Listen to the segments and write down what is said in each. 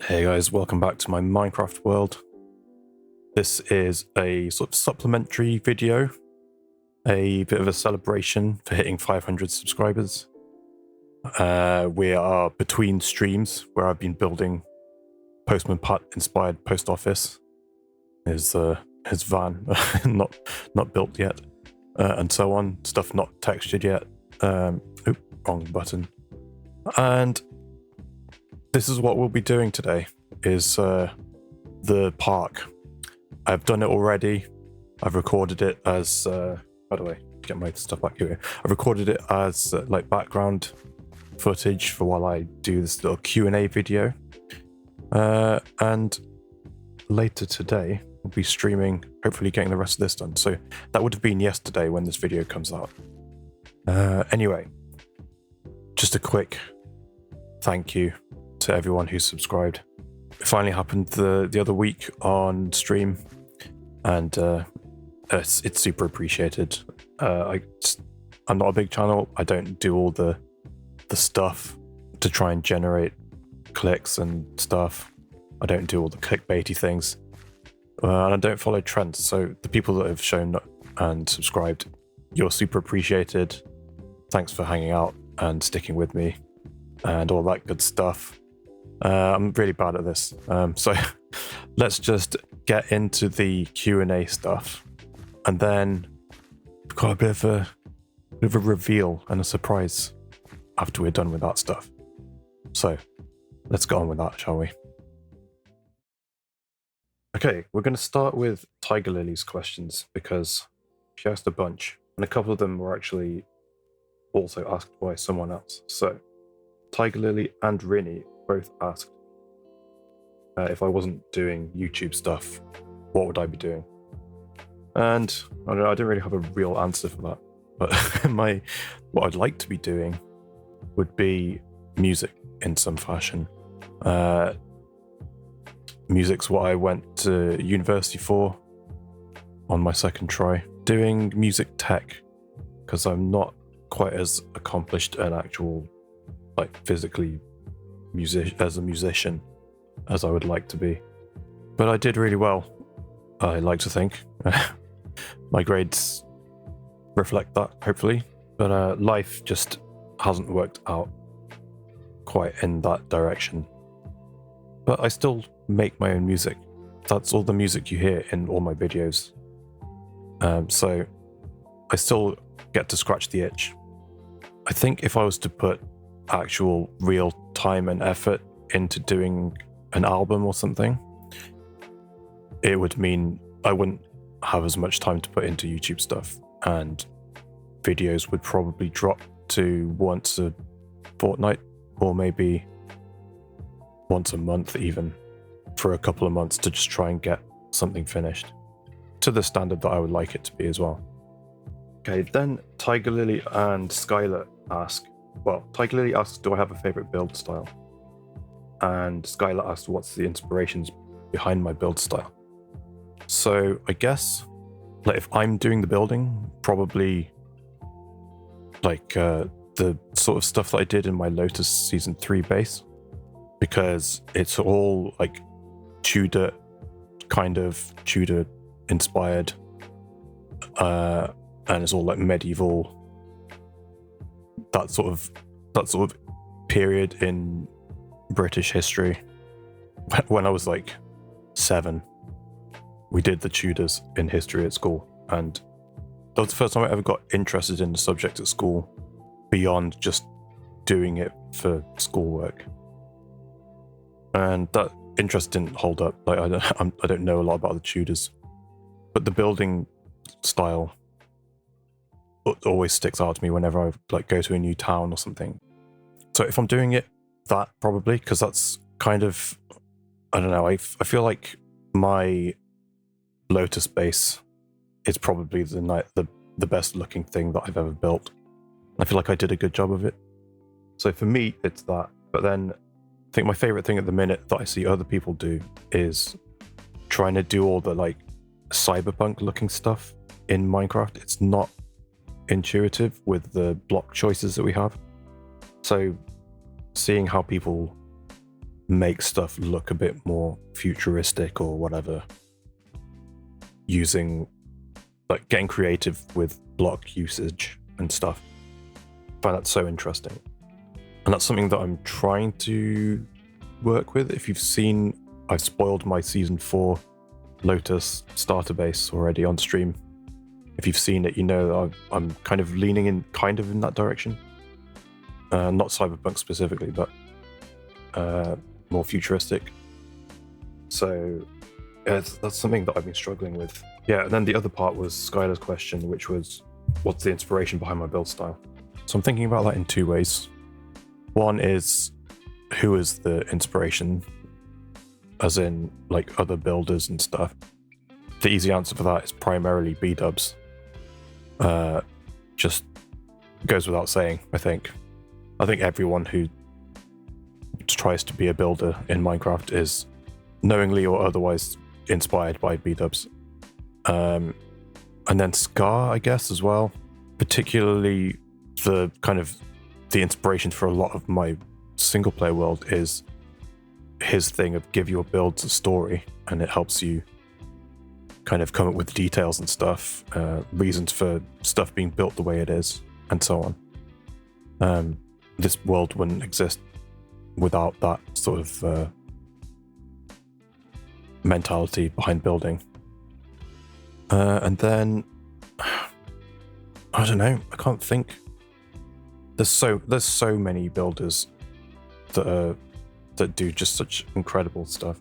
Hey guys, welcome back to my Minecraft world. This is a sort of supplementary video, a bit of a celebration for hitting 500 subscribers. We are between streams where I've been building Postman Pat inspired post office. His van not built yet, and so on. Stuff not textured yet. Wrong button. And this is what we'll be doing today, is the park. I've done it already. I've recorded it as, how do I get my stuff back here? I've recorded it as like background footage for while I do this little Q&A video. And later today, we'll be streaming, hopefully getting the rest of this done. So that would have been yesterday when this video comes out. Anyway, just a quick thank you to everyone who subscribed. It finally happened the other week on stream, and it's super appreciated. I'm not a big channel. I don't do all the stuff to try and generate clicks and stuff. I don't do all the clickbaity things, and I don't follow trends. So the people that have shown and subscribed, you're super appreciated. Thanks for hanging out and sticking with me and all that good stuff. I'm really bad at this, so let's just get into the Q&A stuff, and then we've got a bit of a reveal and a surprise after we're done with that stuff. So let's get on with that, shall we? Okay, we're going to start with Tiger Lily's questions because she asked a bunch, and a couple of them were actually also asked by someone else. So Tiger Lily and Rinny both asked if I wasn't doing YouTube stuff, what would I be doing? And I don't know, I didn't really have a real answer for that, but what I'd like to be doing would be music in some fashion. Music's what I went to university for on my second try. Doing music tech, because I'm not quite as accomplished an actual, like, physically as a musician as I would like to be. But I did really well, I like to think. My grades reflect that, hopefully. But life just hasn't worked out quite in that direction. But I still make my own music. That's all the music you hear in all my videos. So I still get to scratch the itch. I think if I was to put actual real time and effort into doing an album or something, it would mean I wouldn't have as much time to put into YouTube stuff, and videos would probably drop to once a fortnight, or maybe once a month even, for a couple of months to just try and get something finished to the standard that I would like it to be as well. Okay, then Tiger Lily and Skylar ask, well, Tiger Lily asks, do I have a favorite build style? And Skylar asked, what's the inspirations behind my build style? So I guess, like, if I'm doing the building, probably like the sort of stuff that I did in my Lotus Season 3 base, because it's all like Tudor, kind of Tudor inspired, and it's all like medieval, that sort of period in British history. When I was like 7, we did the Tudors in history at school, and that was the first time I ever got interested in the subject at school beyond just doing it for schoolwork. And that interest didn't hold up. Like, I don't know a lot about the Tudors, but the building style always sticks out to me whenever I like go to a new town or something. So if I'm doing it, that probably, because that's kind of, I don't know, I feel like my Lotus base is probably the best looking thing that I've ever built. I feel like I did a good job of it. So for me, it's that. But then I think my favorite thing at the minute that I see other people do is trying to do all the like cyberpunk looking stuff in Minecraft. It's not intuitive with the block choices that we have. So seeing how people make stuff look a bit more futuristic or whatever, using like getting creative with block usage and stuff. I find that so interesting, and that's something that I'm trying to work with. If you've seen, I've spoiled my season 4 Lotus starter base already on stream. If you've seen it, you know I'm kind of leaning in that direction. Not cyberpunk specifically, but more futuristic. So yeah, that's something that I've been struggling with. Yeah, and then the other part was Skylar's question, which was, what's the inspiration behind my build style? So I'm thinking about that in 2 ways. One is, who is the inspiration? As in, like, other builders and stuff. The easy answer for that is primarily B-dubs. Just goes without saying, I think. I think everyone who tries to be a builder in Minecraft is knowingly or otherwise inspired by B-dubs. And then Scar, I guess, as well. Particularly the inspiration for a lot of my single-player world is his thing of give your builds a story, and it helps you kind of come up with details and stuff, reasons for stuff being built the way it is, and so on. This world wouldn't exist without that sort of mentality behind building. And then I don't know, I can't think. There's so many builders that do just such incredible stuff.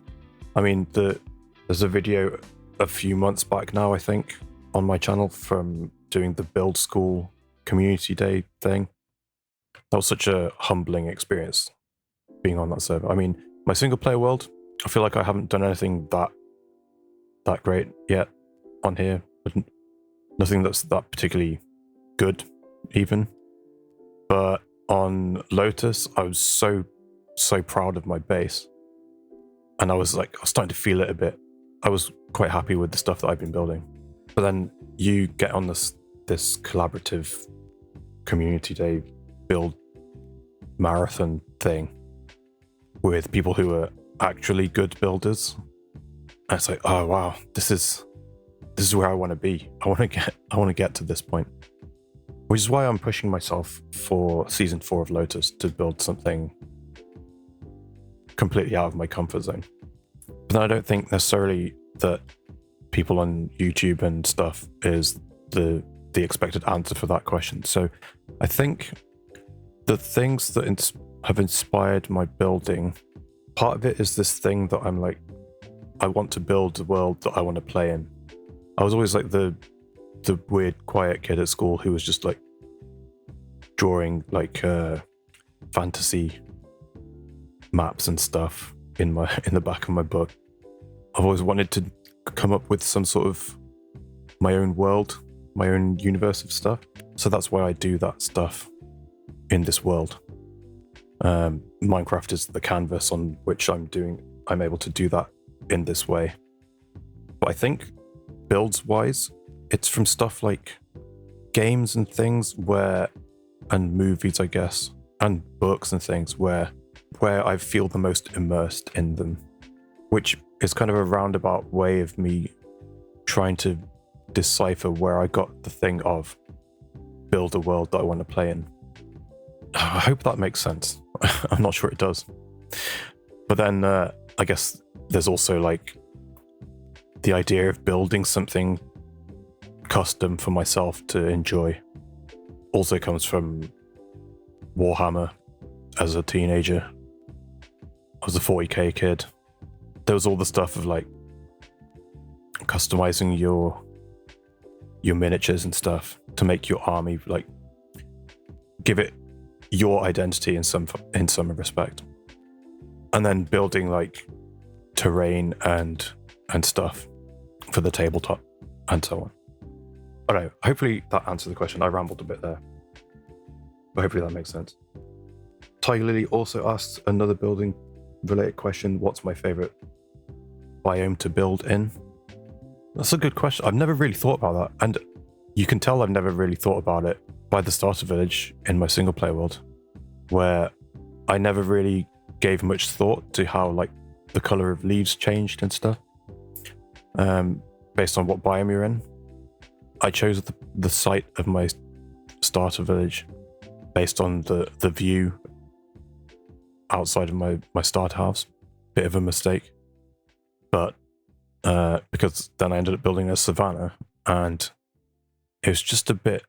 I mean, there's a video a few months back now, I think, on my channel from doing the Build School Community Day thing. That was such a humbling experience, being on that server. I mean, my single player world, I feel like I haven't done anything that great yet on here, but nothing that's that particularly good even. But on Lotus, I was so proud of my base, and I was starting to feel it a bit. I was quite happy with the stuff that I've been building. But then you get on this collaborative community day build marathon thing with people who are actually good builders, and it's like, oh wow, this is where I want to be. I want to get to this point, which is why I'm pushing myself for season 4 of Lotus to build something completely out of my comfort zone. But then I don't think necessarily that people on YouTube and stuff is the expected answer for that question. So I think the things that have inspired my building, part of it is this thing that I'm like, I want to build a world that I want to play in. I was always like the weird quiet kid at school who was just like drawing like fantasy maps and stuff in the back of my book. I've always wanted to come up with some sort of my own world, my own universe of stuff. So that's why I do that stuff in this world. Minecraft is the canvas on which I'm able to do that in this way. But I think builds wise, it's from stuff like games and things and movies, I guess, and books and things where I feel the most immersed in them, which is kind of a roundabout way of me trying to decipher where I got the thing of build a world that I want to play in. I hope that makes sense. I'm not sure it does. But then I guess there's also like the idea of building something custom for myself to enjoy. Also comes from Warhammer as a teenager. I was a 40k kid. There was all the stuff of like customizing your miniatures and stuff to make your army, like give it your identity in some respect, and then building like terrain and stuff for the tabletop and so on. I don't know, hopefully that answered the question. I rambled a bit there, but hopefully that makes sense. Tiger Lily also asked another building related question: what's my favorite biome to build in? That's a good question. I've never really thought about that, and you can tell I've never really thought about it by the starter village in my single player world, where I never really gave much thought to how like the color of leaves changed and stuff, based on what biome you're in. I chose the site of my starter village based on the view outside of my starter house. Bit of a mistake, but because then I ended up building a savanna, and it was just a bit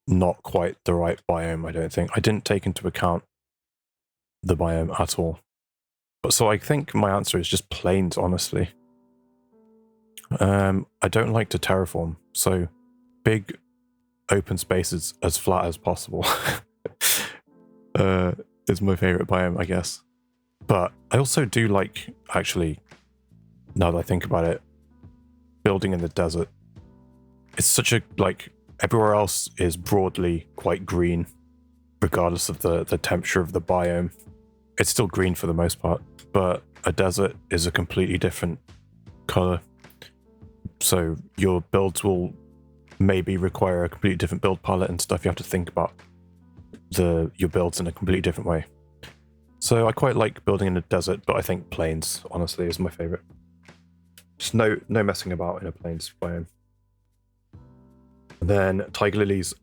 not quite the right biome, I don't think. I didn't take into account the biome at all. But so I think my answer is just plains, honestly. I don't like to terraform, so big open spaces as flat as possible is my favorite biome, I guess. But I also do like, actually, now that I think about it, building in the desert. It's such a, like, everywhere else is broadly quite green, regardless of the temperature of the biome. It's still green for the most part, but a desert is a completely different color. So your builds will maybe require a completely different build palette and stuff. You have to think about your builds in a completely different way. So I quite like building in a desert, but I think plains, honestly, is my favorite. Just no messing about in a plains biome. And then Tiger Lily's,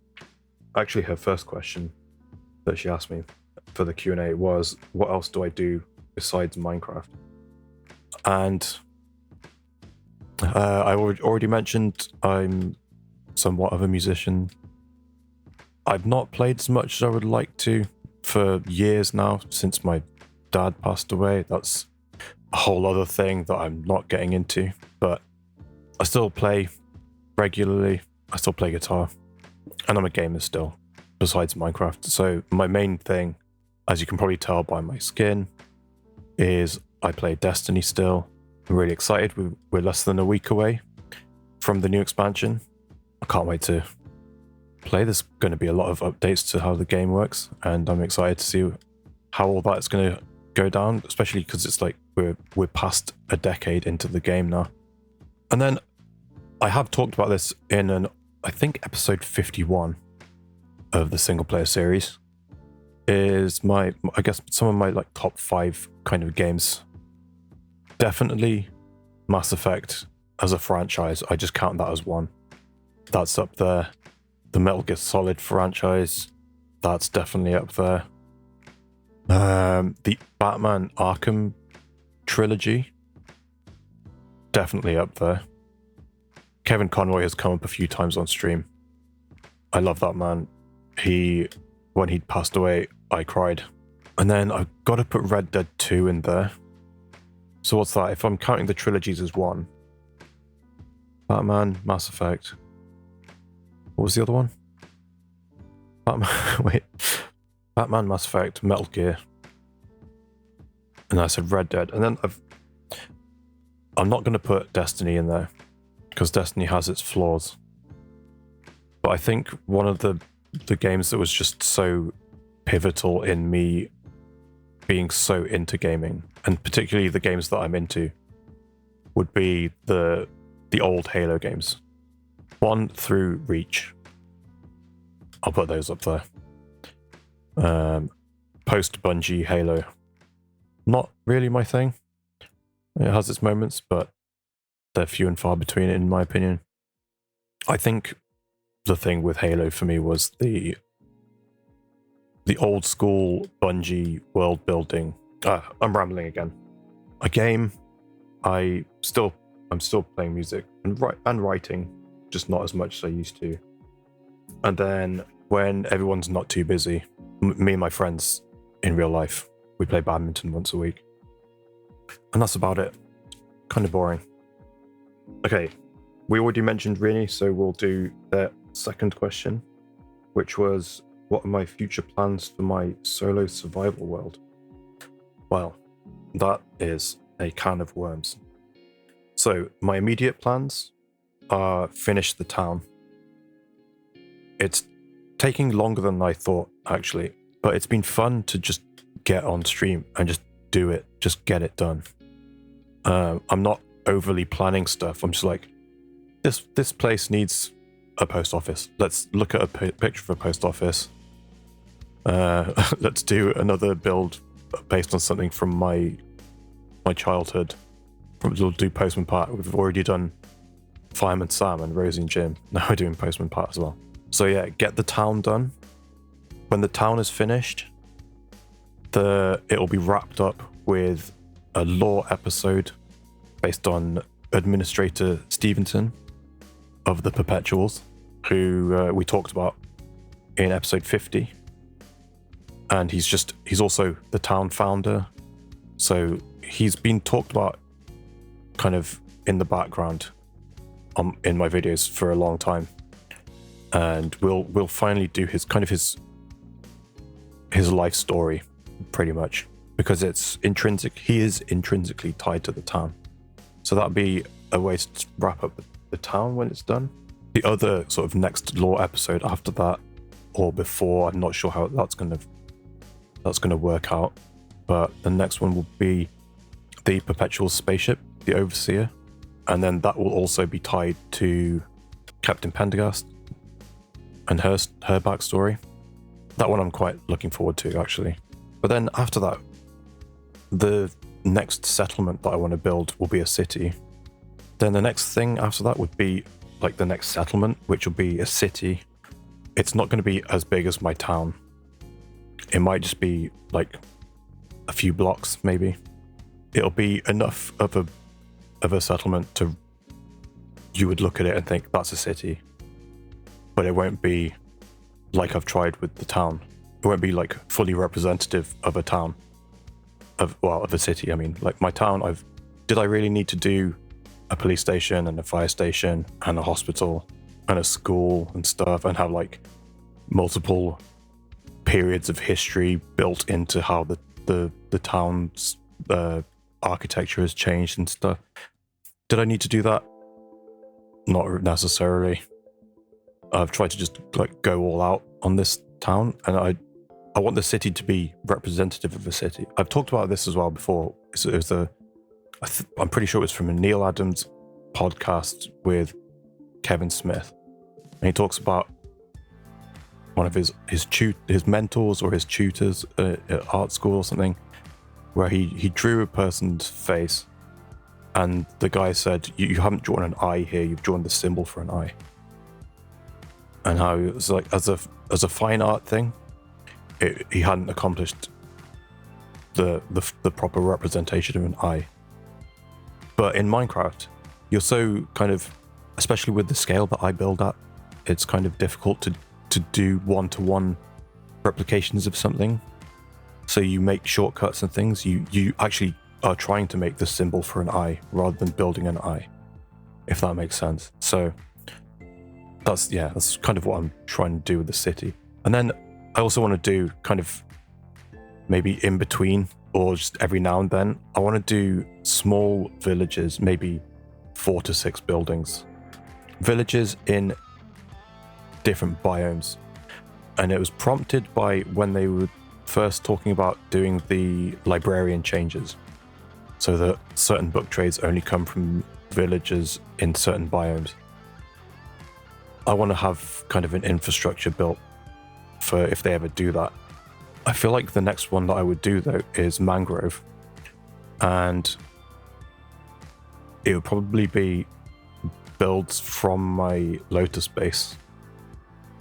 actually her first question that she asked me for the Q&A was, what else do I do besides Minecraft? And I already mentioned I'm somewhat of a musician. I've not played as much as I would like to for years now, since my dad passed away. That's a whole other thing that I'm not getting into, but I still play regularly. I still play guitar, and I'm a gamer still, besides Minecraft. So my main thing, as you can probably tell by my skin, is I play Destiny still. I'm really excited. We're less than a week away from the new expansion. I can't wait to play. There's going to be a lot of updates to how the game works, and I'm excited to see how all that's going to go down, especially because it's like we're past a decade into the game now. And then I have talked about this in I think episode 51 of the single player series, is I guess some of my like top 5 kind of games. Definitely Mass Effect as a franchise, I just count that as one. That's up there. The Metal Gear Solid franchise, that's definitely up there. The Batman Arkham trilogy, definitely up there. Kevin Conroy has come up a few times on stream. I love that man. When he passed away, I cried. And then I've got to put Red Dead 2 in there. So what's that? If I'm counting the trilogies as one. Batman, Mass Effect. What was the other one? Batman, Mass Effect, Metal Gear. And I said Red Dead. And then I'm not going to put Destiny in there, because Destiny has its flaws. But I think one of the games that was just so pivotal in me being so into gaming, and particularly the games that I'm into, would be the old Halo games. 1 through Reach. I'll put those up there. Post Bungie Halo. Not really my thing. It has its moments, but they're few and far between, in my opinion. I think the thing with Halo for me was the old school Bungie world building. I'm rambling again. A game. I'm still playing music and writing, just not as much as I used to. And then when everyone's not too busy, me and my friends in real life, we play badminton once a week. And that's about it. Kind of boring. Okay, we already mentioned Rini, so we'll do their second question, which was, what are my future plans for my solo survival world? Well, that is a can of worms. So my immediate plans are finish the town. It's taking longer than I thought, actually, but it's been fun to just get on stream and just do it, just get it done. I'm not overly planning stuff. I'm just like, this place needs a post office. Let's look at a picture of a post office. Let's do another build based on something from my childhood. We'll do Postman Pat. We've already done Fireman Sam and Rosie and Jim. Now we're doing Postman Pat as well. So yeah, get the town done. When the town is finished, it'll be wrapped up with a lore episode based on Administrator Stevenson of the Perpetuals, who we talked about in episode 50. And he's also the town founder. So he's been talked about kind of in the background in my videos for a long time. And we'll finally do his life story, pretty much, because it's intrinsic. He is intrinsically tied to the town. So that'll be a way to wrap up the town when it's done. The other sort of next lore episode after that, or before, I'm not sure how that's gonna work out. But the next one will be the Perpetual spaceship, the Overseer, and then that will also be tied to Captain Pendergast and her backstory. That one I'm quite looking forward to, actually. But then after that, the next settlement that I want to build will be a city. Then the next thing after that would be like the next settlement, which will be a city. It's not going to be as big as my town. It might just be like a few blocks, maybe. It'll be enough of a settlement to, you would look at it and think that's a city, but it won't be like I've tried with the town. It won't be like fully representative of a town, of a city. I mean, like my town, did I really need to do a police station and a fire station and a hospital and a school and stuff, and have like multiple periods of history built into how the town's architecture has changed and stuff? Did I need to do that? Not necessarily. I've tried to just like go all out on this town, and I want the city to be representative of the city. I've talked about this as well before. I'm pretty sure it was from a Neil Adams podcast with Kevin Smith, and he talks about one of his mentors or his tutors at art school or something, where he drew a person's face, and the guy said, you haven't drawn an eye here, you've drawn the symbol for an eye. And how it was like, as a fine art thing, he hadn't accomplished the proper representation of an eye. But in Minecraft, you're so kind of, especially with the scale that I build at, it's kind of difficult to do one-to-one replications of something. So you make shortcuts and things. You actually are trying to make the symbol for an eye rather than building an eye, if that makes sense. So that's kind of what I'm trying to do with the city. And then I also want to do kind of maybe in between, or just every now and then, I want to do small villages, maybe 4 to 6 buildings. Villages in different biomes. And it was prompted by when they were first talking about doing the librarian changes, so that certain book trades only come from villages in certain biomes. I want to have kind of an infrastructure built for if they ever do that. I feel like the next one that I would do, though, is mangrove, and it would probably be builds from my Lotus base,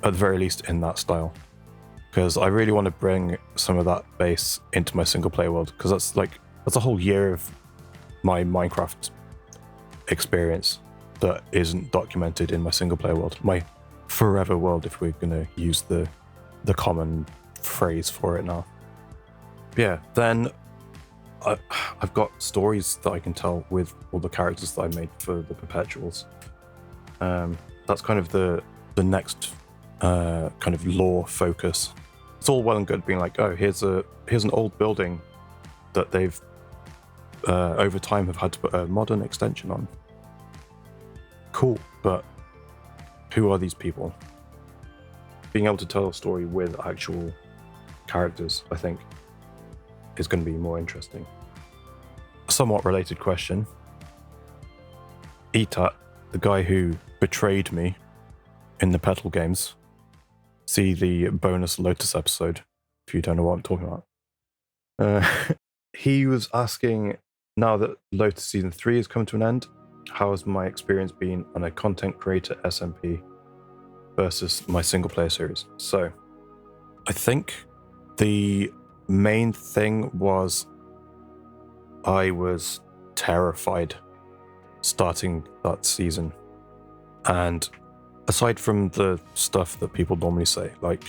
at the very least in that style, because I really want to bring some of that base into my single player world, because that's a whole year of my Minecraft experience that isn't documented in my single player world, my forever world, if we're going to use the common phrase for it now. Yeah, then I've got stories that I can tell with all the characters that I made for the Perpetuals. That's kind of the next kind of lore focus. It's all well and good being like, oh, here's an old building that they've over time have had to put a modern extension on. Cool, but who are these people? Being able to tell a story with actual characters, I think, is going to be more interesting. A somewhat related question. Etat, the guy who betrayed me in the Petal games, see the bonus Lotus episode if you don't know what I'm talking about. Uh, he was asking, now that Lotus Season 3 has come to an end, how has my experience been on a content creator SMP versus my single player series? So, I think the main thing was I was terrified starting that season. And aside from the stuff that people normally say, like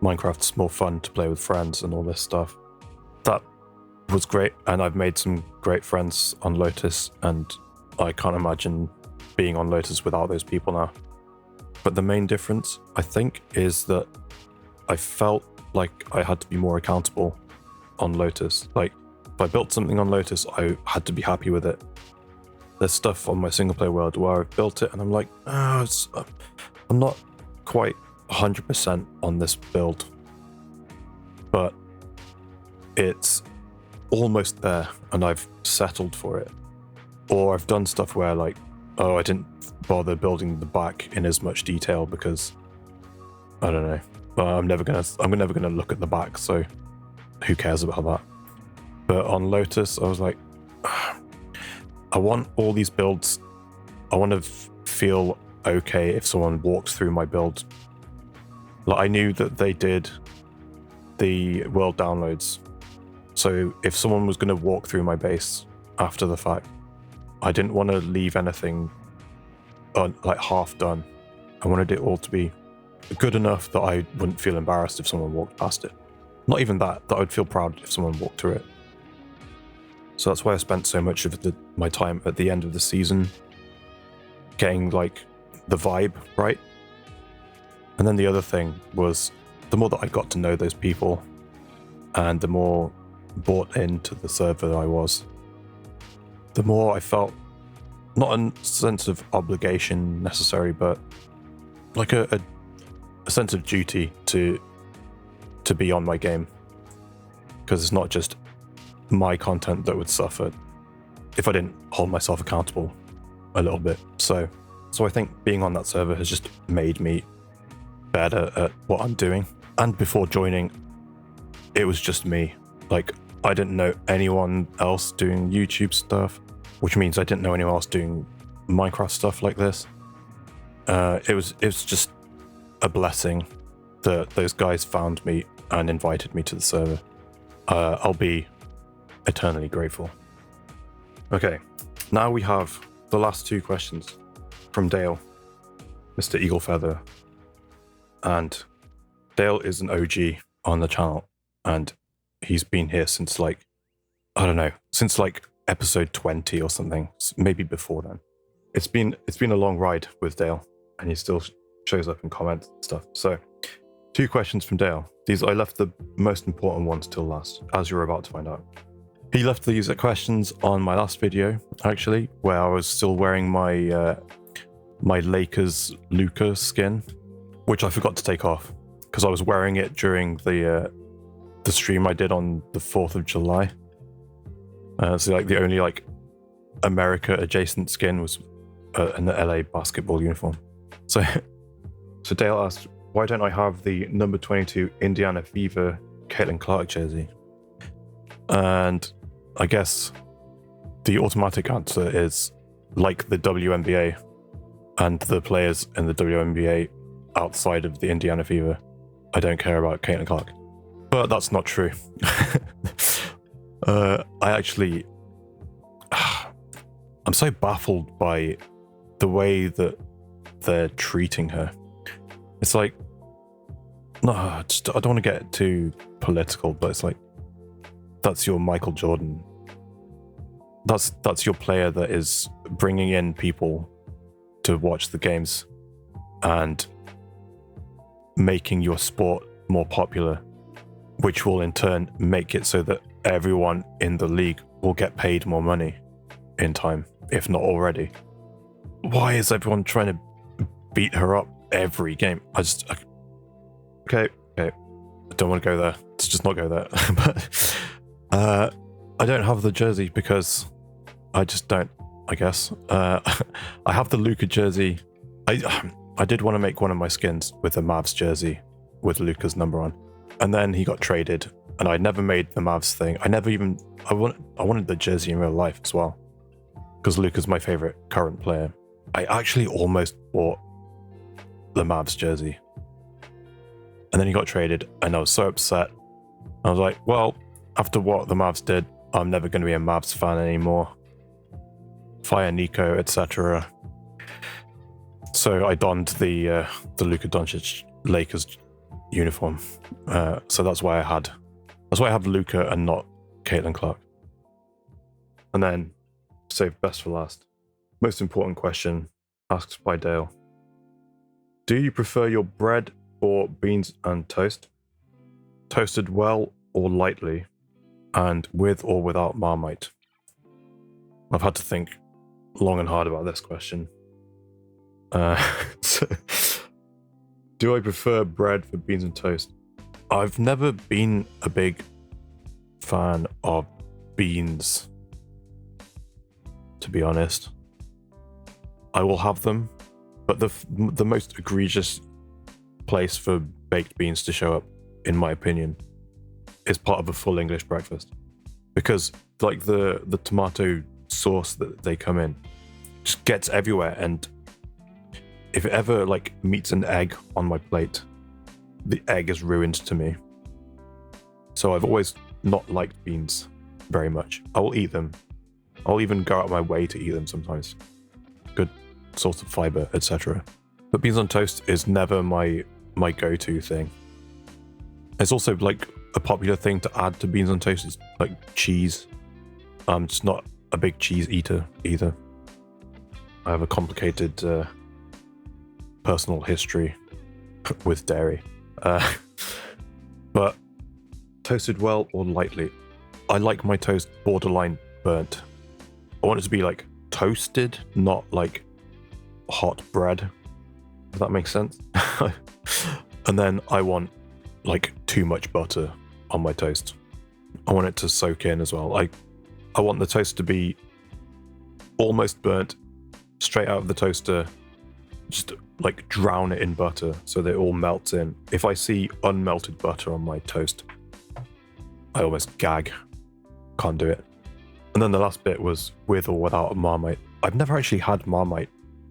Minecraft's more fun to play with friends and all this stuff, that was great. And I've made some great friends on Lotus, and I can't imagine being on Lotus without those people now. But the main difference, I think, is that I felt like I had to be more accountable on Lotus. Like, if I built something on Lotus, I had to be happy with it. There's stuff on my single player world where I've built it and I'm like, I'm not quite 100% on this build, but it's almost there and I've settled for it. Or I've done stuff where, like, I didn't bother building the back in as much detail because I don't know. I'm never gonna look at the back, so who cares about that? But on Lotus, I was like, I want all these builds. I want to feel okay if someone walks through my build. Like, I knew that they did the world downloads, so if someone was going to walk through my base after the fact, I didn't want to leave anything like half done. I wanted it all to be good enough that I wouldn't feel embarrassed if someone walked past it. Not even that I would feel proud if someone walked through it. So that's why I spent so much of my time at the end of the season getting, like, the vibe right. And then the other thing was, the more that I got to know those people and the more bought into the server I was, the more I felt not a sense of obligation necessary, but like a sense of duty to be on my game. Because it's not just my content that would suffer if I didn't hold myself accountable a little bit. So I think being on that server has just made me better at what I'm doing. And before joining, it was just me. Like, I didn't know anyone else doing YouTube stuff, which means I didn't know anyone else doing Minecraft stuff like this. It was just a blessing that those guys found me and invited me to the server. I'll be eternally grateful. Okay, now we have the last two questions from Dale, Mr. Eaglefeather. And Dale is an OG on the channel, and he's been here since, like, I don't know, since like episode 20 or something, maybe before then. It's been a long ride with Dale, and he still shows up and comments and stuff. So, two questions from Dale. I left the most important ones till last, as you're about to find out. He left these questions on my last video, actually, where I was still wearing my my Lakers Luka skin, which I forgot to take off because I was wearing it during the stream I did on the 4th of July. So, like, the only, like, America adjacent skin was an LA basketball uniform. So Dale asked, why don't I have the number 22 Indiana Fever Caitlin Clark jersey? And I guess the automatic answer is, like the WNBA and the players in the WNBA outside of the Indiana Fever, I don't care about Caitlin Clark. But that's not true. I'm so baffled by the way that they're treating her. It's like, no, I don't want to get too political, but it's like, that's your Michael Jordan. That's your player that is bringing in people to watch the games and making your sport more popular, which will in turn make it so that everyone in the league will get paid more money in time, if not already. Why is everyone trying to beat her up every game? Okay, I don't want to go there. Let's just not go there. But I don't have the jersey because I just don't, I guess. I have the Luka jersey. I did want to make one of my skins with a Mavs jersey with Luka's number on. And then he got traded and I never made the Mavs thing. I wanted the jersey in real life as well, because Luka's my favorite current player. I actually almost bought the Mavs jersey, and then he got traded, and I was so upset. I was like, well, after what the Mavs did, I'm never going to be a Mavs fan anymore. Fire Nico, etc. So I donned the Luka Doncic Lakers uniform. So that's why I have Luka and not Caitlin Clark. And then, save best for last. Most important question, asked by Dale. Do you prefer your bread or beans and toast? Toasted well or lightly? And with or without Marmite? I've had to think long and hard about this question. So, do I prefer bread for beans and toast? I've never been a big fan of beans, to be honest. I will have them, but the most egregious place for baked beans to show up, in my opinion, is part of a full English breakfast, because like the tomato sauce that they come in just gets everywhere, and if it ever like meets an egg on my plate, the egg is ruined to me. So I've always not liked beans very much. I will eat them. I'll even go out of my way to eat them sometimes. Good source of fiber, etc. But beans on toast is never my go-to thing. It's also like a popular thing to add to beans on toast is like cheese. I'm just not a big cheese eater either. I have a complicated personal history with dairy. But toasted well or lightly? I like my toast borderline burnt. I want it to be like toasted, not like hot bread, if that makes sense. And then I want like too much butter on my toast. I want it to soak in as well. I want the toast to be almost burnt, straight out of the toaster, just like drown it in butter so that it all melts in. If I see unmelted butter on my toast, I almost gag. Can't do it. And then the last bit was with or without Marmite. I've never actually had Marmite.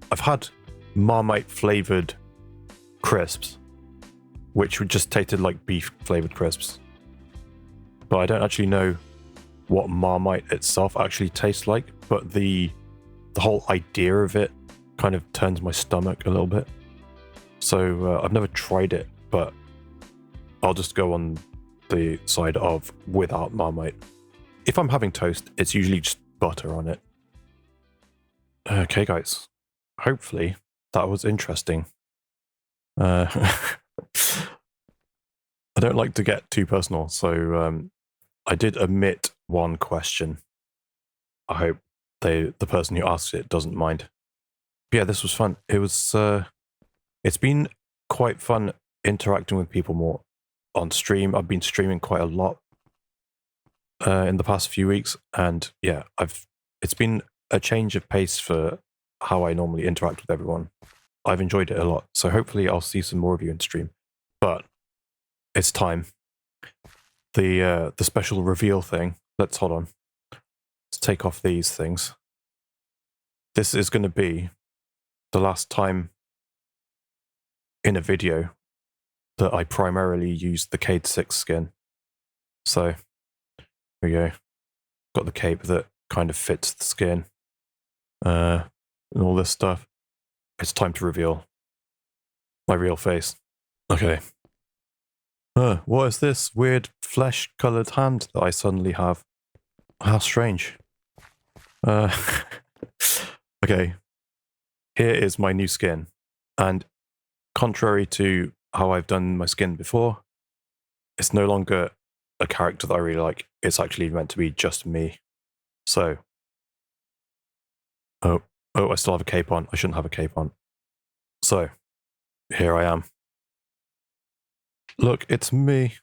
I've had Marmite flavored crisps, which would just tasted like beef flavored crisps. But I don't actually know what Marmite itself actually tastes like, but the whole idea of it kind of turns my stomach a little bit. So I've never tried it, but I'll just go on the side of without Marmite. If I'm having toast, it's usually just butter on it. Okay, guys. Hopefully that was interesting. I don't like to get too personal, so I did omit one question. I hope the person who asked it doesn't mind. But yeah, this was fun. It's been quite fun interacting with people more on stream. I've been streaming quite a lot in the past few weeks, and yeah, it's been a change of pace for how I normally interact with everyone. I've enjoyed it a lot, so hopefully I'll see some more of you in stream. But it's time. The special reveal thing. Hold on. Let's take off these things. This is going to be the last time in a video that I primarily use the Cade 6 skin. So, here we go. Got the cape that kind of fits the skin. And all this stuff. It's time to reveal my real face. Okay. What is this weird flesh-coloured hand that I suddenly have? How strange. Okay. Here is my new skin. And contrary to how I've done my skin before, it's no longer a character that I really like. It's actually meant to be just me. So. Oh, I still have a cape on. I shouldn't have a cape on. So, here I am. Look, it's me.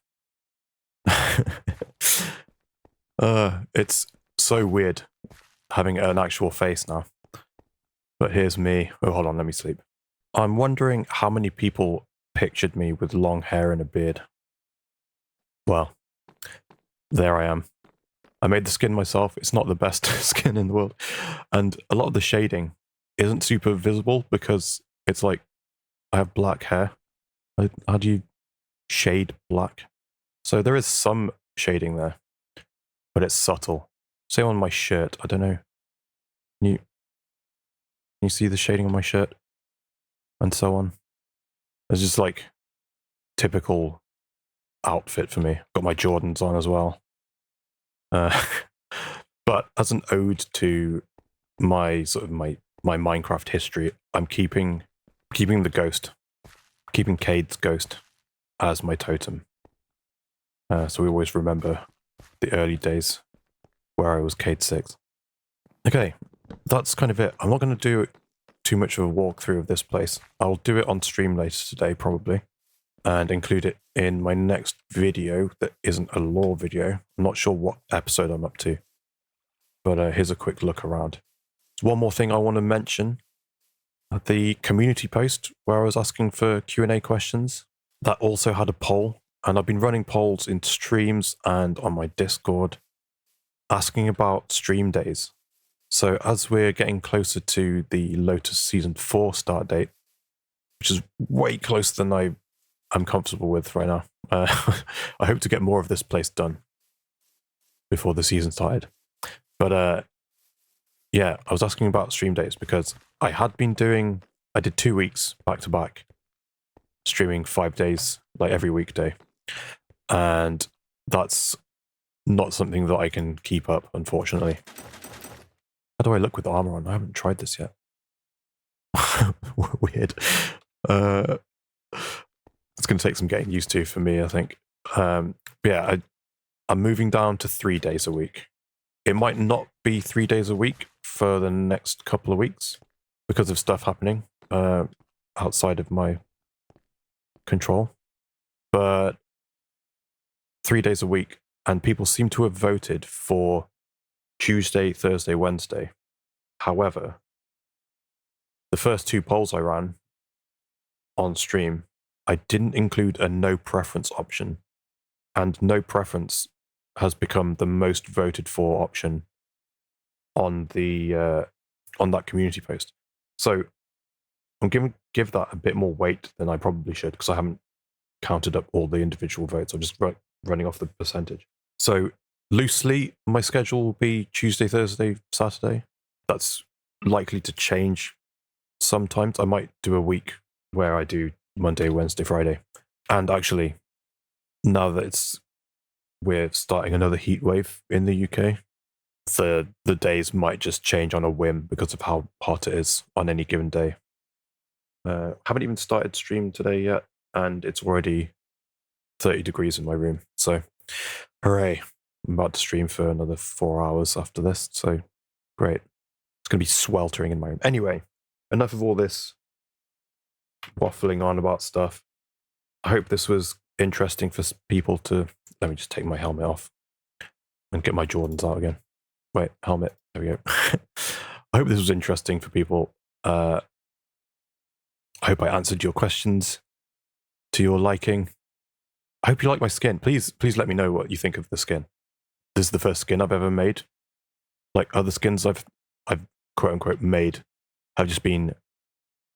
It's so weird having an actual face now. But here's me. Oh, hold on, let me sleep. I'm wondering how many people pictured me with long hair and a beard. Well, there I am. I made the skin myself. It's not the best skin in the world. And a lot of the shading isn't super visible because it's like I have black hair. How do you shade black? So there is some shading there, but it's subtle. Same on my shirt. I don't know. Can you see the shading on my shirt? And so on. It's just like typical outfit for me. Got my Jordans on as well. But as an ode to my sort of my Minecraft history, I'm keeping the ghost, keeping Cade's ghost as my totem. So we always remember the early days where I was Cade 6. Okay, that's kind of it. I'm not going to do too much of a walkthrough of this place. I'll do it on stream later today, probably, and include it in my next video that isn't a lore video. I'm not sure what episode I'm up to, but here's a quick look around. One more thing I want to mention. The community post where I was asking for Q&A questions, that also had a poll, and I've been running polls in streams and on my Discord asking about stream days. So as we're getting closer to the Lotus Season 4 start date, which is way closer than I'm comfortable with right now, I hope to get more of this place done before the season started. But yeah, I was asking about stream days because I did 2 weeks back to back, streaming 5 days, like every weekday. And that's not something that I can keep up, unfortunately. How do I look with armor on? I haven't tried this yet. Weird. It's going to take some getting used to for me, I think. Yeah, I'm moving down to 3 days a week. It might not be 3 days a week for the next couple of weeks because of stuff happening outside of my control. But 3 days a week, and people seem to have voted for Tuesday, Thursday, Wednesday. However, the first 2 polls I ran on stream, I didn't include a no preference option, and no preference has become the most voted for option on the on that community post. So I'm going to give that a bit more weight than I probably should, because I haven't counted up all the individual votes. I'm just running off the percentage. So loosely, my schedule will be Tuesday, Thursday, Saturday. That's likely to change sometimes. I might do a week where I do Monday, Wednesday, Friday. And actually, now that we're starting another heat wave in the UK, the days might just change on a whim because of how hot it is on any given day. Haven't even started stream today yet, and it's already 30 degrees in my room. So, hooray. I'm about to stream for another 4 hours after this, so great. It's going to be sweltering in my room. Anyway, enough of all this waffling on about stuff. I hope this was interesting for people to... Let me just take my helmet off and get my Jordans out again. Wait, helmet. There we go. I hope this was interesting for people. I hope I answered your questions to your liking. I hope you like my skin. Please let me know what you think of the skin. This is the first skin I've ever made. Like other skins I've quote unquote made have just been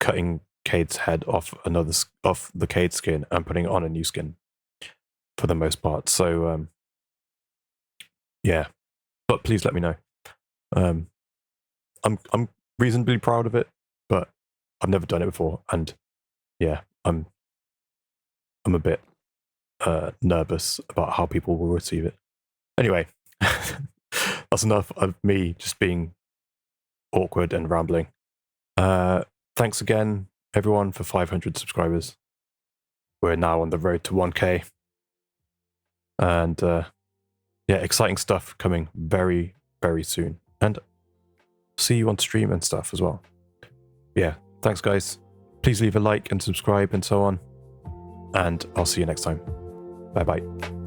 cutting Cade's head off the Cade skin and putting it on a new skin for the most part. So yeah, but please let me know. I'm reasonably proud of it, but I've never done it before, and yeah, I'm a bit nervous about how people will receive it. Anyway, that's enough of me just being awkward and rambling. Thanks again, everyone, for 500 subscribers. We're now on the road to 1K. And yeah, exciting stuff coming very, very soon. And see you on stream and stuff as well. Yeah, thanks guys. Please leave a like and subscribe and so on. And I'll see you next time. Bye bye.